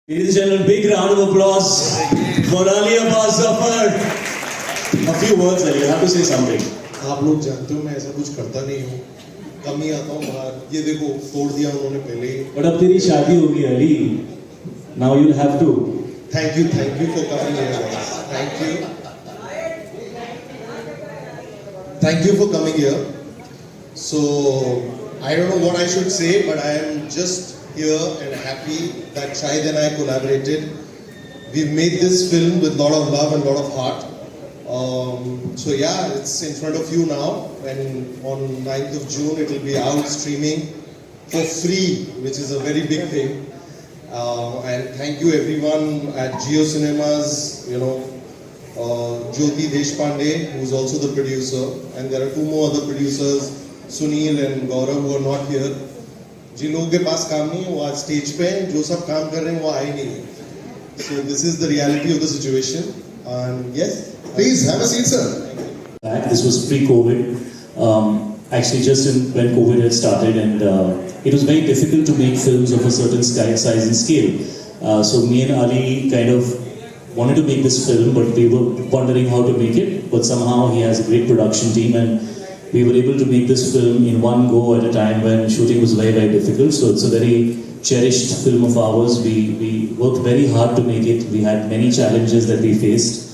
Ladies and gentlemen, big round of applause for Ali Abbas Zafar. A few words, Ali. You have to say something. आप लोग जानते हो मैं ऐसा कुछ करता नहीं हूँ, कम ही आता हूँ बाहर. ये देखो तोड़ दिया उन्होंने पहले ही. But अब तेरी शादी होगी Ali. Now you'll have to. Thank you for coming here, guys. Thank you for coming here. So I don't know what I should say, but I am just here and happy that Shahid and I collaborated. We've made this film with a lot of love and a lot of heart. So yeah, it's in front of you now, and on 9th of June it will be out streaming for free, which is a very big thing. And thank you everyone at Jio Cinemas, Jyoti Deshpande, who is also the producer, and there are two more other producers, Sunil and Gaurav, who are not here. जिन लोगों के पास काम नहीं है वो आज stage पे हैं, जो सब काम कर रहे हैं वो आए नहीं है. So this is the reality of the situation, and yes, please have a seat, sir. This was pre-COVID. Actually, just when COVID had started, and it was very difficult to make films of a certain size and scale. So me and Ali kind of wanted to make this film, but we were wondering how to make it. But somehow he has a great production team, and we were able to make this film in one go at a time when shooting was very, very difficult. So it's a very cherished film of ours. We worked very hard to make it. We had many challenges that we faced.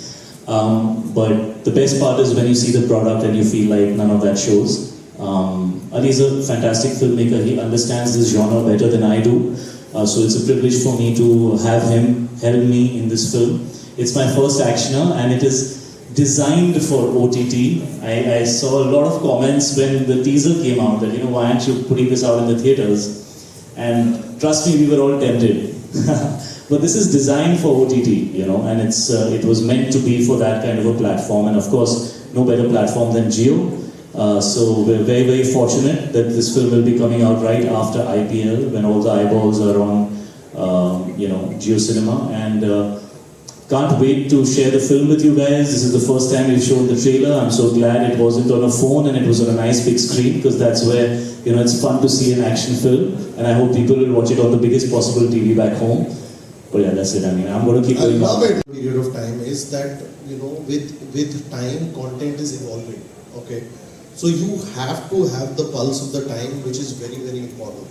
But the best part is when you see the product and you feel like none of that shows. Ali is a fantastic filmmaker. He understands this genre better than I do. So it's a privilege for me to have him help me in this film. It's my first actioner, and it is designed for OTT. I saw a lot of comments when the teaser came out that, why aren't you putting this out in the theaters? And trust me, we were all tempted. But this is designed for OTT, and it was meant to be for that kind of a platform. And of course, no better platform than Jio. So we're very, very fortunate that this film will be coming out right after IPL, when all the eyeballs are on, Jio Cinema. And can't wait to share the film with you guys. This is the first time we've shown the trailer. I'm so glad it wasn't on a phone and it was on a nice big screen, because that's where, it's fun to see an action film. And I hope people will watch it on the biggest possible TV back home. But yeah, that's it. I'm going to keep going. I love it. Period of time is that, with time, content is evolving. Okay. So you have to have the pulse of the time, which is very, very important.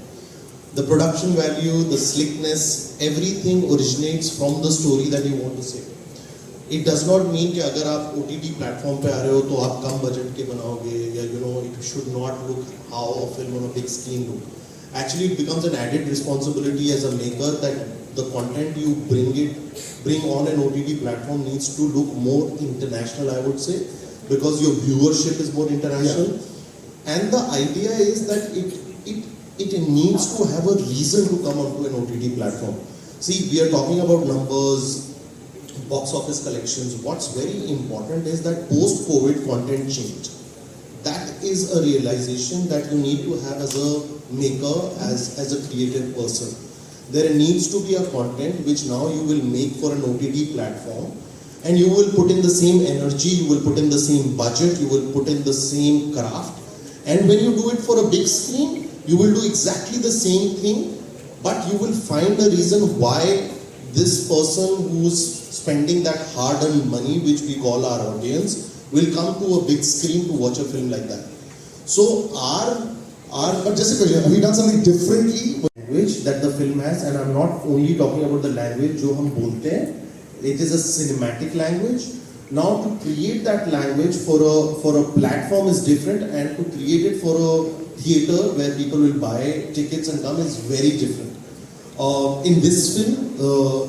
The production value, the slickness, everything originates from the story that you want to say. It does not mean कि अगर आप OTT platform पे आ रहे हो तो आप कम budget के बनाओगे, या it should not look how a film on a big screen look. Actually, it becomes an added responsibility as a maker that the content you bring on an OTT platform needs to look more international, I would say, because your viewership is more international. Yeah. And the idea is that it needs to have a reason to come onto an OTT platform. See, we are talking about numbers, box office collections. What's very important is that post-COVID content changed. That is a realization that you need to have as a maker, as a creative person. There needs to be a content which now you will make for an OTT platform, and you will put in the same energy, you will put in the same budget, you will put in the same craft. And when you do it for a big screen, you will do exactly the same thing, but you will find a reason why this person who's spending that hard-earned money, which we call our audience, will come to a big screen to watch a film like that. So but Jessica, have we done something differently? Language that the film has, and I'm not only talking about the language जो हम बोलते हैं. It is a cinematic language. Now to create that language for a platform is different, and to create it for a theater where people will buy tickets and come is very different. In this film,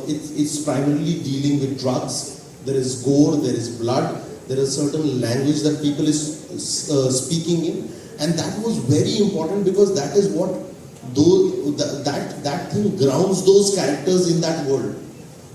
it's primarily dealing with drugs. There is gore, there is blood, there is certain language that people is speaking in, and that was very important because that is what that thing grounds those characters in that world.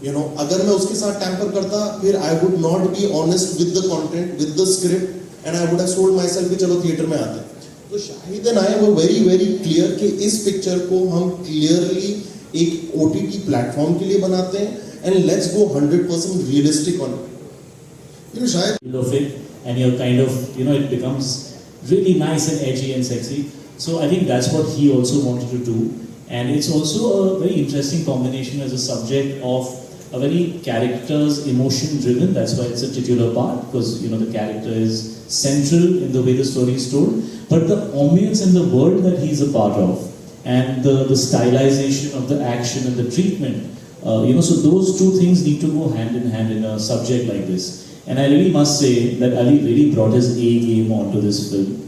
अगर मैं उसके साथ tamper करता, फिर I would not be honest with the content, with the script, and I would have sold myself कि चलो theater में आते हैं. तो Shahid and I were very, very clear कि इस picture को हम clearly एक OTT platform के लिए बनाते हैं, and let's go 100% realistic on it. Shahed of it, and you're kind of, it becomes really nice and edgy and sexy. So I think that's what he also wanted to do. And it's also a very interesting combination as a subject of a very character's emotion driven. That's why it's a titular part, because the character is central in the way the story is told. But the ambience and the world that he's a part of, and the stylization of the action and the treatment, so those two things need to go hand in hand in a subject like this. And I really must say that Ali really brought his A game onto this film.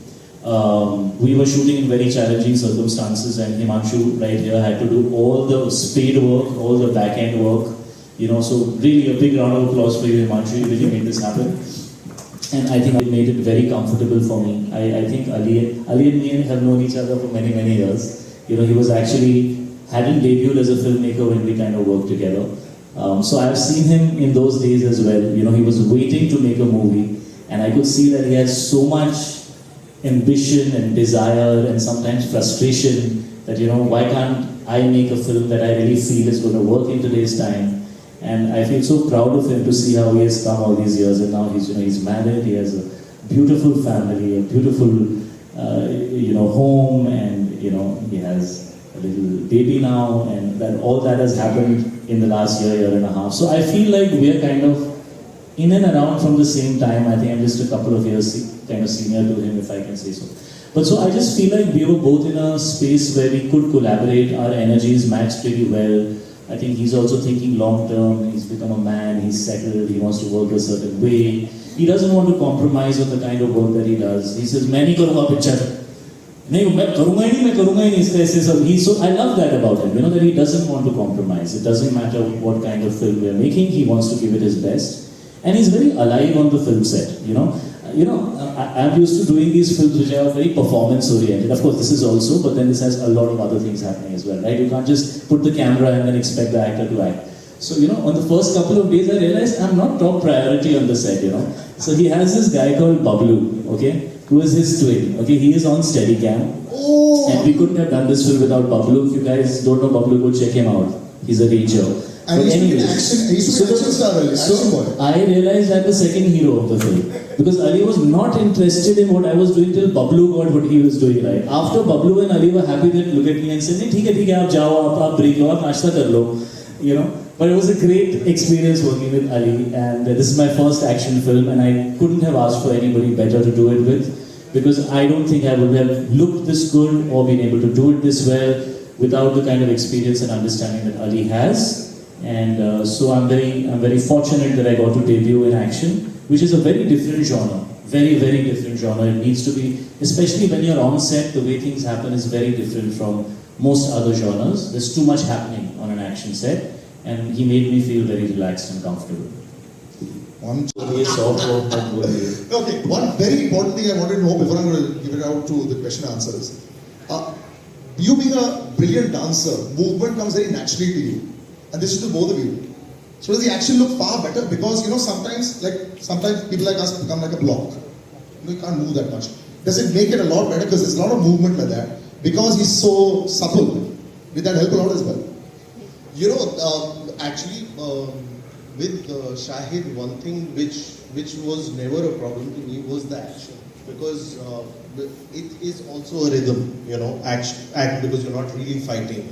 We were shooting in very challenging circumstances, and Himanshu right here had to do all the spade work, all the back end work. So really a big round of applause for you, Himanshu. You really made this happen. And I think it made it very comfortable for me. I think Ali and me have known each other for many, many years. He was actually, hadn't debuted as a filmmaker when we kind of worked together. So I've seen him in those days as well. He was waiting to make a movie, and I could see that he had so much ambition and desire and sometimes frustration that, why can't I make a film that I really feel is going to work in today's time? And I feel so proud of him to see how he has come all these years, and now he's married, he has a beautiful family, a beautiful, home, and, he has a little baby now, and all that has happened in the last year and a half. So I feel like we're kind of in and around from the same time. I think I'm just a couple of years kind of senior to him, if I can say so. But so I just feel like we were both in a space where we could collaborate, our energies matched pretty well. I think he's also thinking long term, he's become a man, he's settled, he wants to work a certain way. He doesn't want to compromise on the kind of work that he does. He says, मैं नहीं करूँगा picture. नहीं, मैं करूँगा ही नहीं. So I love that about him, that he doesn't want to compromise. It doesn't matter what kind of film we are making, he wants to give it his best. And he's very alive on the film set, I'm used to doing these films which are very performance oriented. Of course, this is also, but then this has a lot of other things happening as well, right? You can't just put the camera and then expect the actor to act. So, on the first couple of days, I realized I'm not top priority on the set, So he has this guy called Bablu, okay, who is his twin, okay? He is on Steadicam. Oh. And we couldn't have done this film without Bablu. If you guys don't know Bablu, go check him out. He's a teacher. And he's been action star, action boy. I realized I'm the second hero of the film. Because Ali was not interested in what I was doing till Bablu got what he was doing, right? After Bablu and Ali were happy, they'd look at me and say, "नहीं ठीक है, आप जाओ, आप break लो, आप नाश्ता कर लो," But it was a great experience working with Ali, and this is my first action film, and I couldn't have asked for anybody better to do it with, because I don't think I would have looked this good or been able to do it this well without the kind of experience and understanding that Ali has. And so I'm very fortunate that I got to debut in action, which is a very different genre, very, very different genre. It needs to be, especially when you're on set, the way things happen is very different from most other genres. There's too much happening on an action set, and he made me feel very relaxed and comfortable. Okay, one very important thing I wanted to know before I'm going to give it out to the question answers. You being a brilliant dancer, movement comes very naturally to you. And this is to both of you. So does the action look far better? Because sometimes people like us become like a block. We can't move that much. Does it make it a lot better? Because there's a lot of movement like that. Because he's so supple. Will that help a lot as well? Actually, with Shahid, one thing which was never a problem to me was the action. Because it is also a rhythm, act because you're not really fighting,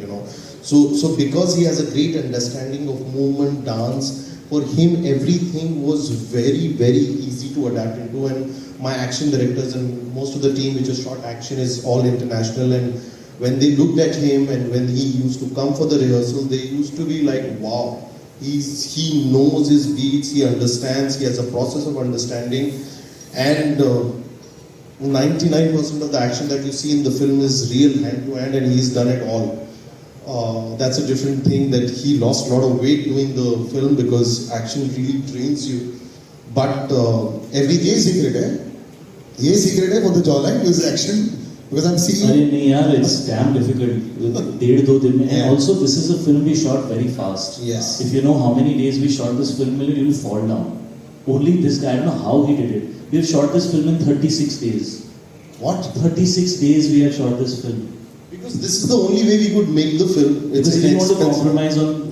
So because he has a great understanding of movement, dance, for him everything was very, very easy to adapt into. And my action directors and most of the team which has shot action is all international. And when they looked at him and when he used to come for the rehearsal, they used to be like, wow, he knows his beats, he understands, he has a process of understanding. And 99% of the action that you see in the film is real hand to hand, and he's done it all. That's a different thing, that he lost a lot of weight doing the film because action really trains you. But every day secret hai. Ye secret hai for the jawline is action, because I'm seeing. It's damn difficult. And also this is a film we shot very fast. Yes. If you know how many days we shot this film, it will fall down. Only this guy, I don't know how he did it. We have shot this film in 36 days. What? 36 days we have shot this film. Because this is the only way we could make the film. Because he didn't want to compromise on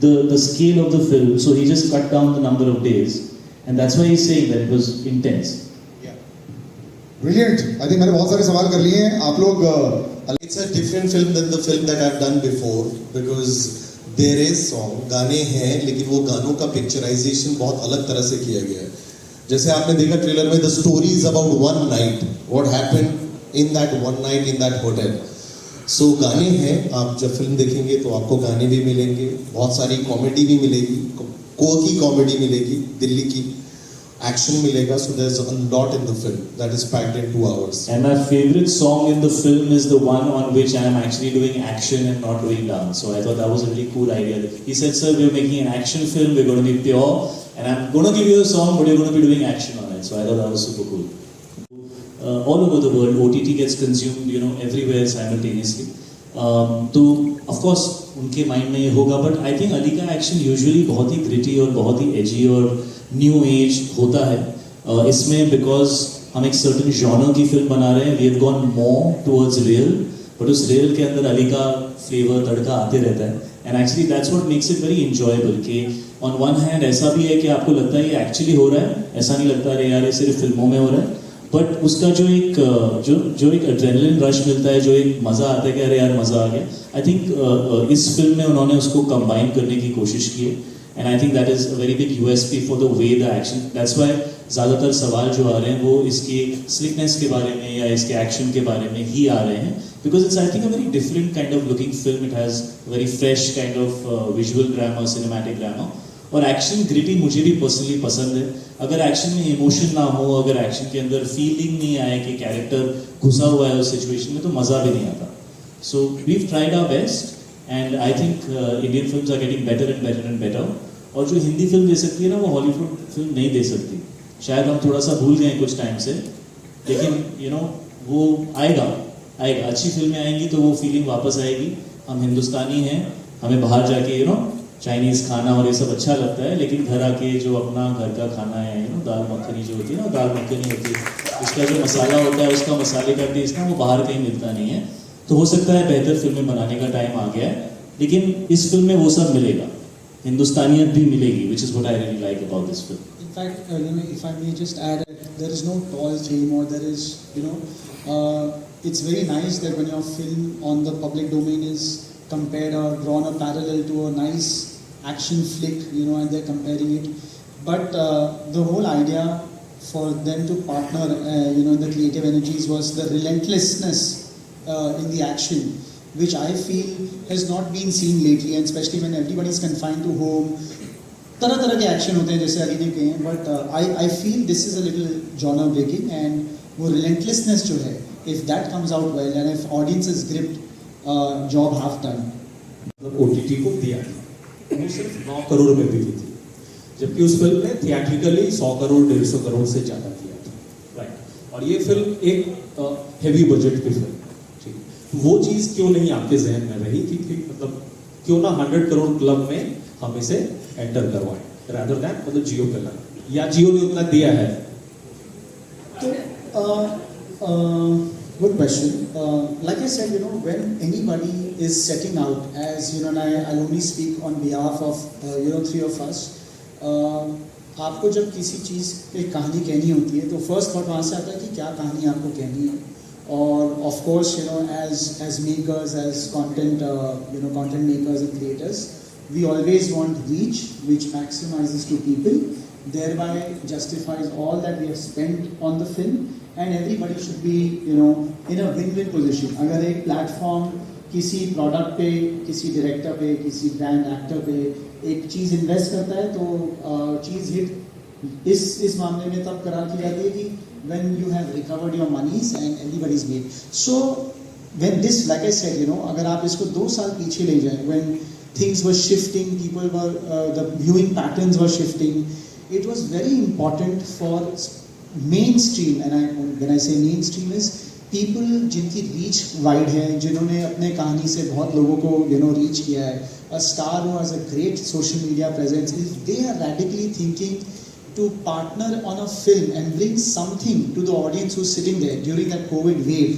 the scale of the film, so he just cut down the number of days. And that's why he's saying that it was intense. Brilliant. I think मैंने बहुत सारे सवाल कर लिए हैं. आप लोग It's a different film than the film that I've done before because there is song, गाने हैं लेकिन वो गानों का पिक्चराइजेशन बहुत अलग तरह से किया गया है. जैसे आपने देखा ट्रेलर में, the story is about one night, what happened in that one night in that hotel. So गाने हैं, आप जब फिल्म देखेंगे तो आपको गाने भी मिलेंगे, बहुत सारी कॉमेडी भी मिलेगी, कोकी कॉमेडी मिलेगी, दिल्ली की एक्शन मिलेगा. So there's a lot in the film that is packed in 2 hours. And my favorite song in the film is the one on which I am actually doing action and not doing dance. So I thought that was a really cool idea. He said, "Sir, we're making an action film. We're going to be pure, and I'm going to give you a song, but you're going to be doing action on it." So I thought that was super cool. All over the world, OTT gets consumed, everywhere simultaneously. तो of course उनके mind में ये होगा, but I think Ali का action usually बहुत ही gritty और बहुत ही एजी और न्यू एज होता है. इसमें बिकॉज हम एक सर्टन जॉनर की फिल्म बना रहे हैं, we have gone more towards real, but उस रियल के अंदर अली का फ्लेवर तड़का आते रहता है. And actually that's what makes it very enjoyable कि ऑन वन हैंड ऐसा भी है कि आपको लगता है ये एक्चुअली हो रहा है, ऐसा नहीं लगता अरे यार ये सिर्फ फिल्मों में हो रहा है, बट उसका जो एक एड्रेनलिन रश मिलता है, जो एक मज़ा आता है कि अरे यार मज़ा आ गया. आई थिंक इस फिल्म में उन्होंने उसको कंबाइन करने की कोशिश की है. And I think that is a very big USP for the way the action. That's why ज़्यादातर सवाल जो आ रहे हैं वो इसकी slickness के बारे में या इसके action के बारे में ही आ रहे हैं. Because it's I think a very different kind of looking film. It has a very fresh kind of visual drama, cinematic drama. और action gritty मुझे भी personally पसंद है. अगर action में emotion ना हो, अगर action के अंदर feeling नहीं आए कि character घुसा हुआ है उस situation में, तो मज़ा भी नहीं आता. So we've tried our best. And I think Indian films are getting better and better and better. और जो हिंदी फिल्म दे सकती है ना, वो हॉलीवुड फिल्म नहीं दे सकती. शायद हम थोड़ा सा भूल गए कुछ टाइम से, लेकिन वो आएगा. अच्छी फिल्में आएंगी तो वो फीलिंग वापस आएगी. हम हिंदुस्तानी हैं, हमें बाहर जाके चाइनीज़ खाना और ये सब अच्छा लगता है, लेकिन घर आके जो अपना घर का खाना है, दाल मखनी जो होती है ना, दाल मखनी होती है, उसका जो मसाला होता है, उसका मसाले का टेस्ट ना वो बाहर कहीं मिलता नहीं है. तो हो सकता है बेहतर फिल्में बनाने का टाइम आ गया है, लेकिन इस फिल्म में वो सब मिलेगा, हिंदुस्तानियत भी मिलेगी, which is what I really like about this film. In fact, if I may just add, there is no tall theme, or there is, it's very nice that when your film on the public domain is compared or drawn a parallel to a nice action flick, and they're comparing it. But the whole idea for them to partner, the creative energies was the relentlessness in the action, which I feel has not been seen lately, and especially when everybody is confined to home. तरह के action होते हैं जैसे अली ने कहे हैं, but I feel this is a little genre breaking, and वो relentlessness जो है, if that comes out well and if audience is gripped, job half done. OTT को दिया वो सिर्फ 9 करोड़ में बिकी थी, जबकि उस फिल्म ने थिएट्रिकली 100 करोड़ 150 करोड़ से ज़्यादा किया था. राइट. और ये फिल्म एक हेवी बजट की फिल्म. वो चीज़ क्यों नहीं आपके जहन में रही कि मतलब क्यों ना 100 करोड़ क्लब में हम इसे एंटर करवाएं, rather than मतलब जियो पे लाएं, या जियो ने उतना दिया है? तो good question. Like I said, when anybody is setting out, as and I'll only speak on behalf of 3 of us. आपको जब किसी चीज़ पे कहानी कहनी होती है तो फर्स्ट थॉट वहाँ से आता है कि क्या कहानी आपको कहनी है. और of course as makers, as content makers and creators, we always want reach which maximizes to people, thereby justifies all that we have spent on the film, and everybody should be in a win-win position. अगर एक platform किसी product पे, किसी director पे, किसी brand actor पे एक चीज़ invest करता है तो चीज़ हिट इस मामले में तब करार की जाती है कि when you have recovered your monies and everybody's made. So when this, like I said, अगर आप इसको 2 साल पीछे ले जाएं, when things were shifting, people were, the viewing patterns were shifting, it was very important for mainstream, and when I say mainstream is people जिनकी reach wide है, जिन्होंने अपने कहानी से बहुत लोगों को reach किया है, a star who has a great social media presence, if they are radically thinking to partner on a film and bring something to the audience who's sitting there during that COVID wave,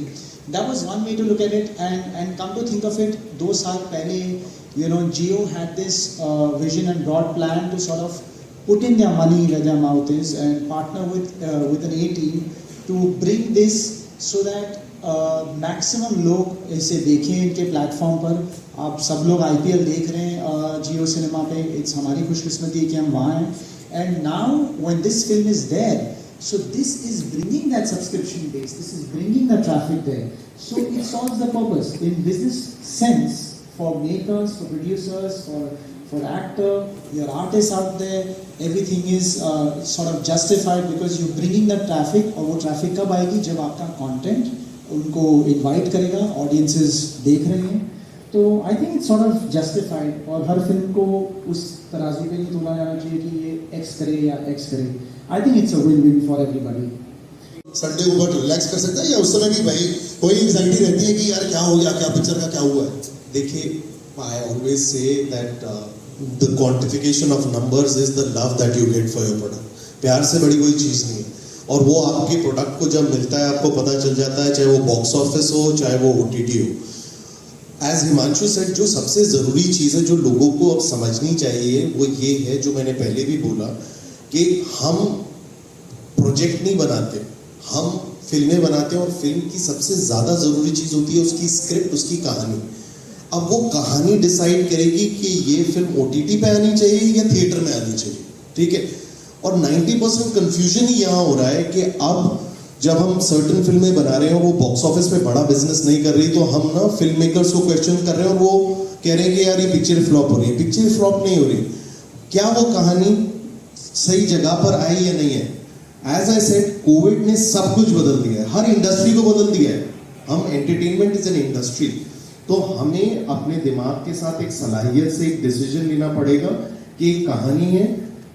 that was one way to look at it. And come to think of it, 2 साल पहले, Jio had this vision and broad plan to sort of put in their money where their mouth is and partner with an A team to bring this so that maximum लोग इसे देखें इनके platform पर। आप सब लोग IPL देख रहे हैं जियो सिनेमा पे, इट्स हमारी खुशकिस्मती है कि हम वहाँ हैं। And now when this film is there, so this is bringing that subscription base, this is bringing the traffic there, so it solves the purpose in business sense for makers, for producers, for actor, your artists out there, everything is sort of justified because you're bringing the traffic। और वो traffic कब आएगी? जब आपका content उनको invite करेगा, audiences देख रहे हैं, तो I think it's sort of justified. और हर फिल्म को उस तराजू पे नहीं तोला जाना चाहिए कि ये X करे या X करे। I think it's a win win for everybody. Sunday ऊपर रिलैक्स कर सकता है या उस समय भी भाई कोई एंग्जाइटी रहती है कि यार क्या हो गया, क्या पिक्चर का क्या हुआ है? देखिए, I always say that the quantification of numbers is the love that you get for your product। प्यार से बड़ी कोई चीज़ नहीं है, और वो आपके प्रोडक्ट को जब मिलता है आपको पता चल जाता है, चाहे वो बॉक्स ऑफिस हो चाहे वो OTT हो। एज हिमांशु सेड, जो सबसे ज़रूरी चीज़ है जो लोगों को अब समझनी चाहिए वो ये है, जो मैंने पहले भी बोला, कि हम प्रोजेक्ट नहीं बनाते, हम फिल्में बनाते हैं, और फिल्म की सबसे ज़्यादा ज़रूरी चीज़ होती है उसकी स्क्रिप्ट, उसकी कहानी। अब वो कहानी डिसाइड करेगी कि ये फिल्म OTT पे आनी चाहिए या थिएटर में आनी चाहिए, ठीक है। और 90% कन्फ्यूजन ही यहाँ हो रहा है कि अब जब हम सर्टन फिल्में बना रहे हैं वो बॉक्स ऑफिस पे बड़ा बिजनेस नहीं कर रही, तो हम ना फिल्म मेकर्स को क्वेश्चन कर रहे हैं और वो कह रहे हैं कि यार ये पिक्चर फ्लॉप हो रही है। पिक्चर फ्लॉप नहीं हो रही, क्या वो कहानी सही जगह पर आई या नहीं है? एज आई सेड, कोविड ने सब कुछ बदल दिया है, हर इंडस्ट्री को बदल दिया है। हम एंटरटेनमेंट इज एन इंडस्ट्री, तो हमें अपने दिमाग के साथ एक सलाहियत से एक डिसीजन लेना पड़ेगा कि एक कहानी है,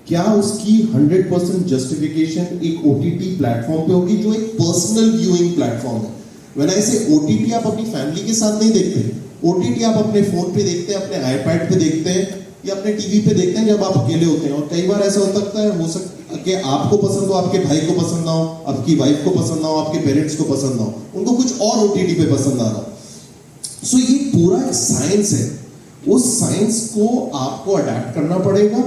क्या उसकी 100% जस्टिफिकेशन एक OTT प्लेटफॉर्म पे होगी जो एक पर्सनल व्यूइंग प्लेटफॉर्म है। व्हेन आई से OTT, आप अपनी फैमिली के साथ नहीं देखते, OTT आप अपने फोन पे देखते हैं, अपने iPad पे देखते हैं या अपने टीवी पे देखते हैं जब आप अकेले होते हैं। और कई बार ऐसा हो सकता है कि आपको पसंद हो, आपके भाई को पसंद ना हो, आपकी वाइफ को पसंद ना हो, आपके पेरेंट्स को पसंद ना हो, उनको कुछ और OTT पे पसंद आ रहा हो। सो ये पूरा एक साइंस है, उस साइंस को आपको अडेप्ट करना पड़ेगा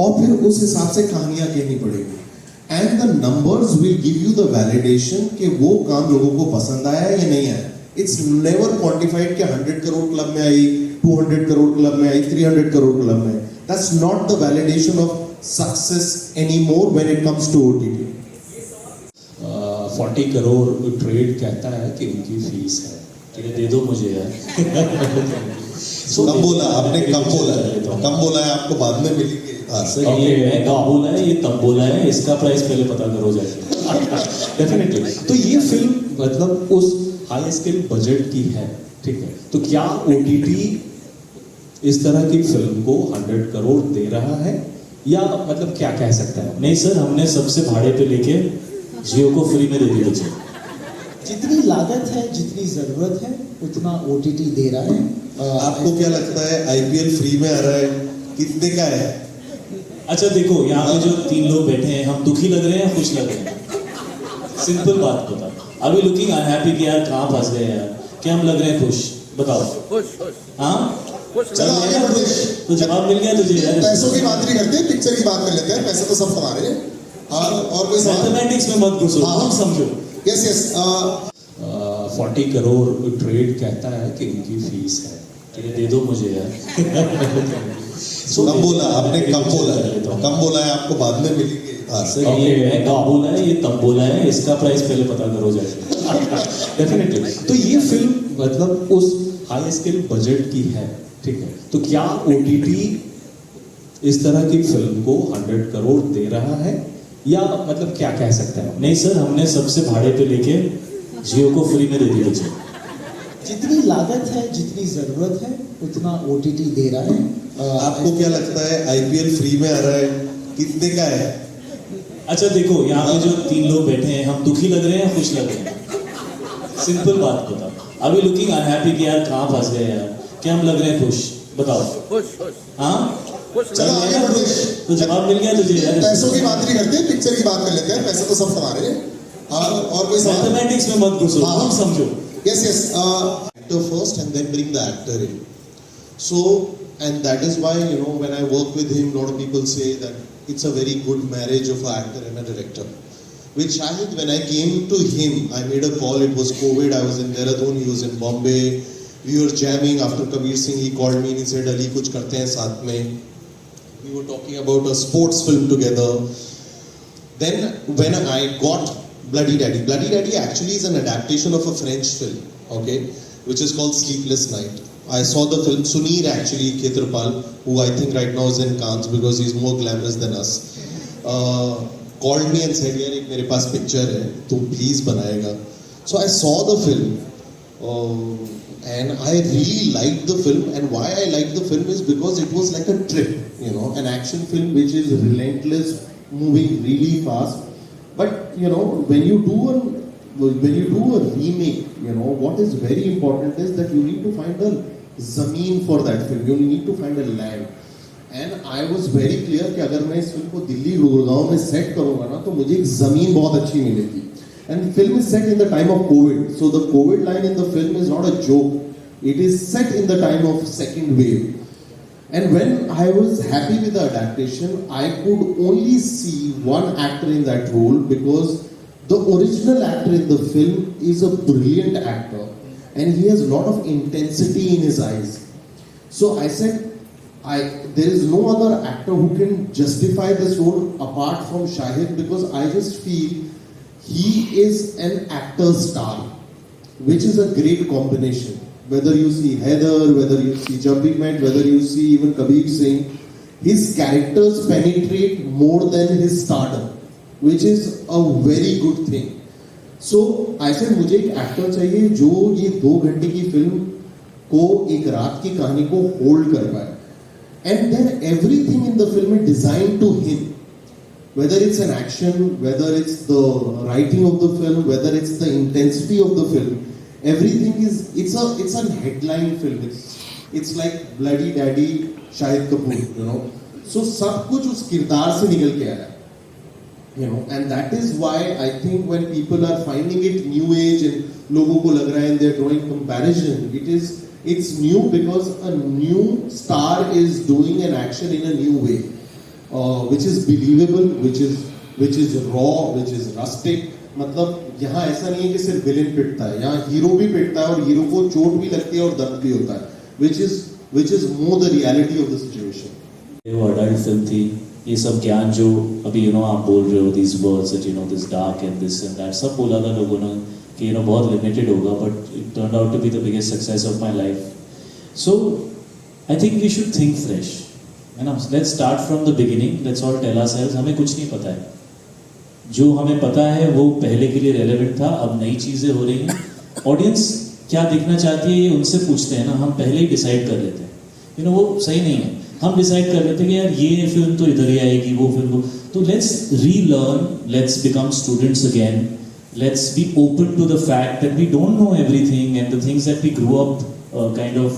और फिर उस हिसाब से कहानियां कहनी पड़ेगी। And the numbers will give you the validation कि वो काम लोगों को पसंद आया या नहीं आया। इट्स नेवर क्वांटिफाइड कि 100 करोड़ क्लब में आई, 200 करोड़ क्लब में आई, 300 करोड़ क्लब में आई। That's not the validation of success anymore when it comes to OTT। 40 crore trade कहता है कि उनकी फीस है। ठीक है, दे दो मुझे यार। कम बोला आपने, कम बोला है, कम बोला है, आपको बाद में मिलेंगे। सर ये मैं कम बोला है, ये कम बोला है, इसका प्राइस पहले पता करो जाके। डेफिनेटली। तो ये फिल्म मतलब उस हाई स्केल बजट की है, ठीक है। तो क्या OTT इस तरह की फिल्म को 100 करोड़ दे रहा है या मतलब क्या कह सकता है? नहीं सर, हमने सबसे भाड़े पे लेके जियो को फ्री में दे दी बच्चे। जितनी लागत है, जितनी जरूरत है, उतना OTT दे रहा है। आपको क्या लगता है IPL फ्री में आ रहा है, कितने का है? अच्छा देखो, यहाँ पे जो 3 लोग बैठे हैं, हम दुखी लग रहे हैं, खुश लग रहे हैं? सिंपल बात बता। अभी लुकिंग अनहैप्पी कि यार कहाँ फंस गए यार, क्या हम लग रहे हैं खुश? बताओ। हाँ, चलो आगे बढ़ते हैं। तो जवाब मिल गया तुझे यार। पैसों की बात नहीं करते, पिक्चर की बात कर लेते हैं। पैसे तो सब कमा रहे हैं। और कोई सवाल? मैथमेटिक्स में मत घुसो, हाँ, हम समझो। Yes yes. 40 करोड़ ट्रेड कहता है कि उनकी फीस है। ठीक है, दे दो मुझे यार। कम बोला आपने, कम बोला है, कम बोला है, आपको बाद में मिलेंगे। सर ये मैं कम बोला है, ये कम बोला है, इसका प्राइस पहले पता करो जाके। डेफिनेटली। तो ये फिल्म मतलब उस हाई स्केल बजट की है, ठीक है। तो क्या OTT इस तरह की फिल्म को 100 करोड़ दे रहा है या मतलब क्या कह सकता है? नहीं सर, हमने सबसे भाड़े पे लेके जियो को फ्री में दे दी बच्चे। जितनी लागत है, जितनी जरूरत है, उतना OTT दे रहा है। आपको क्या लगता है IPL फ्री में आ रहा है, कितने का है? अच्छा देखो, यहाँ पे जो 3 लोग बैठे हैं, हम दुखी लग रहे हैं, खुश लग रहे हैं? सिंपल बात बता। अभी लुकिंग अनहैप्पी कि यार कहाँ फंस गए यार, क्या हम लग रहे हैं खुश? बताओ। हाँ, चलो आगे बढ़ते हैं। तो जवाब मिल गया तुझे यार। पैसों की बात नहीं करते, पिक्चर की बात कर लेते हैं। पैसे तो सब कमा रहे हैं। और कोई सवाल? मैथमेटिक्स में मत घुसो, हाँ, हम समझो। Yes yes. Actor first and then bring the actor in. So, and that is why, you know, when I work with him, a lot of people say that it's a very good marriage of an actor and a director. With Shahid, when I came to him, I made a call. It was COVID. I was in Dehradun. He was in Bombay. We were jamming. After Kabir Singh, he called me and he said, "Ali, kuch karte hain saath mein." We were talking about a sports film together. Then, when I got Bloody Daddy actually is an adaptation of a French film, okay, which is called Sleepless Night. I saw the film. Sunir actually, Khetrapal, who I think right now is in Cannes because he's more glamorous than us, called me and said, "यार एक मेरे पास picture है, तू please बनाएगा." So I saw the film, and I really liked the film. And why I liked the film is because it was like a trip, an action film which is relentless, moving really fast. But when you do a remake, what is very important is that you need to find a zameen for that film. You need to find a land. And I was very clear कि अगर मैं इस film को दिल्ली गुड़गांव में set करूँगा ना तो मुझे एक ज़मीन बहुत अच्छी मिलेगी. And the film is set in the time of COVID. So the COVID line in the film is not a joke. It is set in the time of second wave. And when I was happy with the adaptation, I could only see one actor in that role because the original actor in the film is a brilliant actor and he has a lot of intensity in his eyes. So I said, there is no other actor who can justify this role apart from Shahid because I just feel he is an actor star, which is a great combination. Whether you see Heather, whether you see Jab We Met, whether you see even Kabir Singh, his characters penetrate more than his stardom, which is a very good thing. So I said मुझे एक actor चाहिए जो ये 2 घंटे की film को एक रात की कहानी को होल्ड कर पाए. And then everything in the film is designed to him. Whether it's an action, whether it's the writing of the film, whether it's the intensity of the film, everything is it's a headline film. It's like Bloody Daddy, Shahid Kapoor, So सब कुछ उस किरदार से निकल के आया. And that is why I think when people are finding it new age and लोगों को लग रहा है and they're drawing comparison, it's new because a new star is doing an action in a new way, which is believable, which is raw, which is rustic. मतलब यहाँ ऐसा नहीं है कि सिर्फ विलेन पिटता है, यहाँ हीरो भी पिटता है और हीरो को चोट भी लगती है और दर्द भी होता है, which is more the reality of the situation. वो अडल्ट फिल्म थी, ये सब ज्ञान जो अभी आप बोल रहे हो, these words that this dark and this and that, सब बोला था लोगों ने कि बहुत लिमिटेड होगा, but it turned out to be the biggest success of my life. So I think we should think fresh, let's start from the beginning. Let's all tell ourselves हमें कुछ नहीं पता है, जो हमें पता है वो पहले के लिए रेलेवेंट था, अब नई चीजें हो रही हैं. ऑडियंस क्या देखना चाहती है ये उनसे पूछते हैं ना, हम पहले ही डिसाइड कर लेते हैं. वो सही नहीं है. हम डिसाइड कर लेते हैं कि यार ये फिल्म तो इधर ही आएगी, वो फिल्म तो let's relearn, let's become students again, let's be open to the fact that we don't know everything and the things that we grew up kind of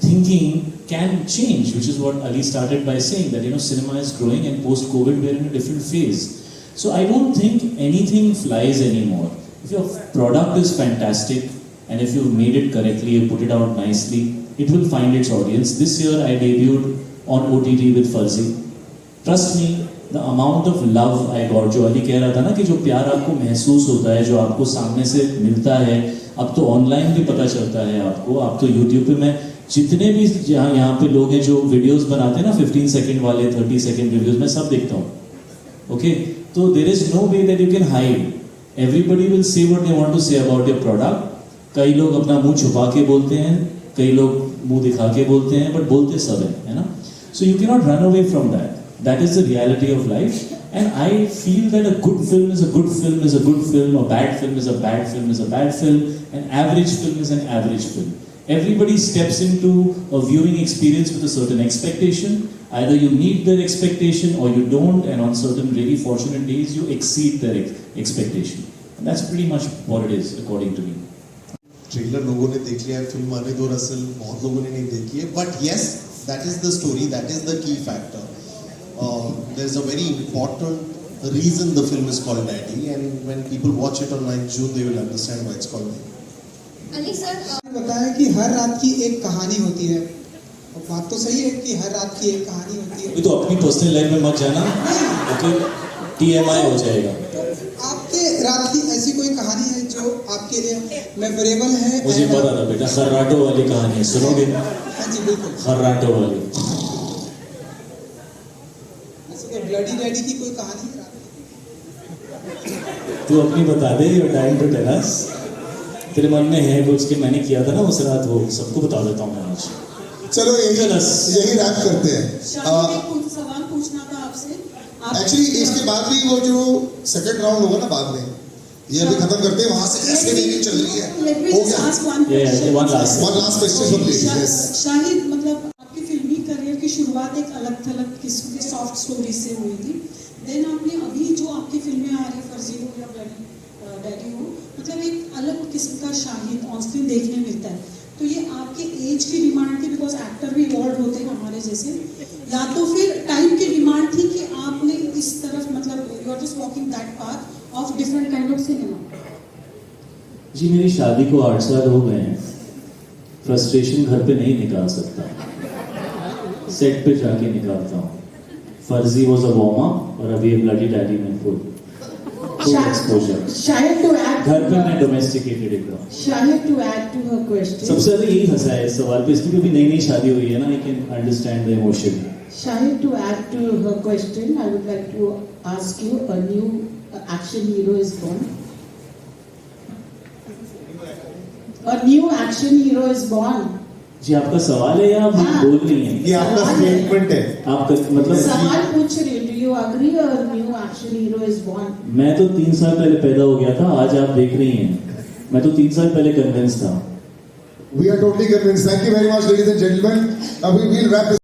thinking can change, which is what Ali started by saying, that cinema is growing and post-COVID we're in a different phase. So I don't think anything flies anymore. If your product is fantastic and if you've made it correctly, you put it out nicely, it will find its audience. This year I debuted on OTT with Farzi. Trust me, the amount of love I got, जो अली कह रहा था ना कि जो प्यार आपको महसूस होता है, जो आपको सामने से मिलता है, अब तो ऑनलाइन भी पता चलता है आपको. आप तो यूट्यूब पे, मैं जितने भी यहाँ पे लोग हैं जो वीडियोस बनाते हैं ना 15 सेकंड वाले, 30 सेकंड वीडियोस, मैं सब देखता हूँ. ओके, तो there is no way that you can hide. Everybody will say what they want to say about your product. कई लोग अपना मुंह छुपा के बोलते हैं, कई लोग मुंह दिखा के बोलते हैं, बट बोलते सब है ना. So you can not run away from that. That is the reality of life, and I feel that a good film is a good film is a good film, a bad film is a bad film is a bad film, an average film is an average film. Everybody steps into a viewing experience with a certain expectation. Either you meet their expectation or you don't, and on certain really fortunate days you exceed their expectation. And that's pretty much what it is according to me. Trailer लोगों ने देख लिया है, film आने दो Russell बहुत लोगों ने नहीं देखी है, but yes, that is the story, that is the key factor. There's a very important reason the film is called Daddy, and when people watch it on 9th June, they will understand why it's called Daddy. Ali sir, आपने बताया कि हर रात की एक कहानी होती है, और बात तो सही है कि हर रात की एक कहानी होती है. अभी तो अपनी पर्सनल लाइफ में मत जाना, ओके, TMI हो जाएगा. आपके रात की ऐसी कोई कहानी है जो आपके लिए मेमोरेबल है? मुझे And, पता था बेटा, खर्राटो वाली कहानी है, सुनोगे? हाँ जी बिल्कुल। खर्राटो वाली। ऐसी कोई ब्लडी डैडी की कोई कहानी है? तू अपनी बता दे, your time to tell us. तेरे मन में है कुछ कि मैंने किया था ना उस रात, वो सबको बता देता हूँ मैं आज। चलो Tell us. यही रैप करते हैं। शाहिद, एक कुछ सवाल पूछना था आपसे। एक्चुअली इसके बाद भी वो जो सेकंड राउंड होगा ना बाद में, ये अभी खत्म करते हैं, वहां से ऐसे नहीं चल रही है। Let me हो just गया। ask one Yeah, question. one last. One last question for please. Yes. Shahid, मतलब आपकी फिल्मी करियर की शुरुआत एक अलग थलग किस्म के सॉफ्ट स्टोरी से हुई थी। देन आपने अभी जो आपकी फिल्में आ रही, फर्जी हो या डैडी हो, मतलब एक अलग किस्म का शाहिद ऑन स्क्रीन देखने मिलता है। तो ये आपके एज की डिमांड थी, बिकॉज एक्टर भी इवॉल्व होते हैं हमारे जैसे, या तो फिर टाइम की डिमांड थी कि आपने इस तरफ, मतलब you are just walking that path of different kind of cinema? जी मेरी शादी को 8 साल हो गए हैं। फ्रस्ट्रेशन घर पे नहीं निकाल सकता, सेट पे जाके निकालता हूँ। फर्जी वॉज अ वार्म अप और अभी ब्लडी डैडी में full exposure. Shahid to add घर पे मैं डोमेस्टिकेटेड एकदम। Shahid to add to her question. सबसे ज्यादा यही हंसा है इस सवाल पे, इसलिए भी नई नई शादी हुई है ना, I can understand the emotion. Shahid to add to her question, I would like to ask you, a new action hero is born. A new action hero is born. जी आपका सवाल है या आप हाँ। बोल रही हैं? ये आपका स्टेटमेंट है। आपका मतलब सवाल पूछ रही हूँ, do you agree a new action hero is born? मैं तो 3 साल पहले पैदा हो गया था, आज आप देख रही हैं। मैं तो 3 साल पहले कन्विंस था। We are totally convinced. Thank you very much, ladies and gentlemen. Now we will wrap this